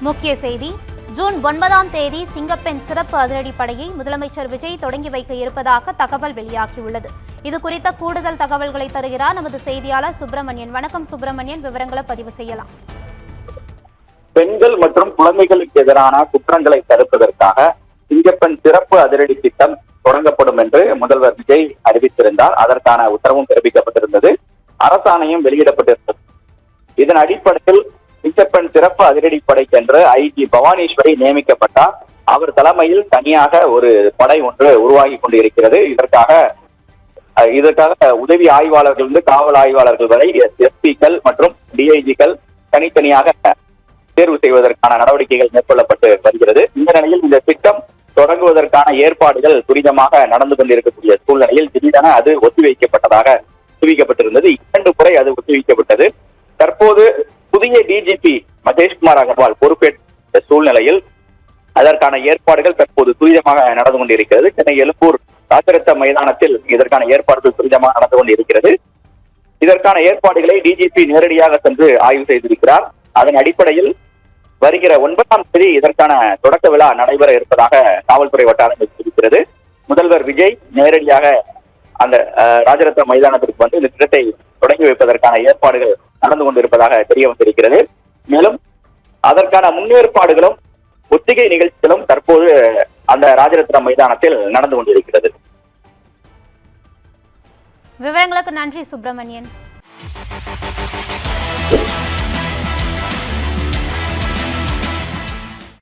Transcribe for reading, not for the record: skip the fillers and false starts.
முக்கிய செய்தி. ஜூன் 9ஆம் தேதி சிங்கப்பெண் சிறப்பு அதிரடிப்படையை முதலமைச்சர் விஜய் தொடங்கி வைக்க இருப்பதாக தகவல் வெளியாகியுள்ளது. இது குறித்த கூடுதல் தகவல்களை தருகிறார் நமது செய்தியாளர் சுப்பிரமணியன். வணக்கம் சுப்பிரமணியன், விவரங்களை பதிவு செய்யலாம். பெண்கள் மற்றும் குழந்தைகளுக்கு எதிரான குற்றங்களை தடுப்பதற்காக சிங்கப்பெண் சிறப்பு அதிரடி திட்டம் தொடங்கப்படும் என்று முதல்வர் விஜய் அறிவித்திருந்தார். அதற்கான உத்தரவும் பிறப்பிக்கப்பட்டிருந்தது, அரசாணையும் வெளியிடப்பட்டிருந்தது. இதன் அடிப்படையில் சிங்கப்பெண் சிறப்பு அதிரடிப்படைக்கென்று ஐஜி பவானீஸ்வரி நியமிக்கப்பட்டார். அவர் தலைமையில் தனியாக ஒரு படை ஒன்று உருவாகி கொண்டிருக்கிறது. இதற்காக உதவி ஆய்வாளர்கள் காவல் ஆய்வாளர்கள் வரை எஸ்பிக்கள் மற்றும் டிஐஜிக்கள் தனித்தனியாக தேர்வு செய்வதற்கான நடவடிக்கைகள் மேற்கொள்ளப்பட்டு வருகிறது. இந்த நிலையில் இந்த திட்டம் தொடங்குவதற்கான ஏற்பாடுகள் துரிதமாக நடந்து கொண்டிருக்கக்கூடிய சூழ்நிலையில் திடீரென அது ஒத்திவைக்கப்பட்டதாக தெரிவிக்கப்பட்டிருந்தது. 2 முறை அது ஒத்திவைக்கப்பட்டது. தற்போது புதிய டிஜிபி மகேஷ்குமார் அகர்வால் பொறுப்பேற்ற சூழ்நிலையில் அதற்கான ஏற்பாடுகள் தற்போது துரிதமாக நடந்து கொண்டிருக்கிறது. சென்னை எழும்பூர் ராஜரத்ன மைதானத்தில் இதற்கான ஏற்பாடுகள் துரிதமாக நடந்து கொண்டிருக்கிறது. இதற்கான ஏற்பாடுகளை டிஜிபி நேரடியாக சென்று ஆய்வு செய்திருக்கிறார். அதன் அடிப்படையில் வருகிற 9ஆம் தேதி இதற்கான தொடக்க விழா நடைபெற இருப்பதாக காவல்துறை வட்டாரங்கள் தெரிவிக்கிறது. முதல்வர் விஜய் நேரடியாக அந்த ராஜரத்ன மைதானத்திற்கு வந்து இந்த திட்டத்தை தொடங்கி வைப்பதற்கான ஏற்பாடுகள் நடந்து கொண்டிருப்பதாக தெரிய வந்திருக்கிறது. மேலும் அதற்கான முன்னேற்பாடுகளும் ஒத்திகை நிகழ்ச்சிகளும் தற்போது அந்த ராஜரத்ன மைதானத்தில் நடந்து கொண்டிருக்கிறது. விவரங்களுக்கு நன்றி சுப்பிரமணியன்.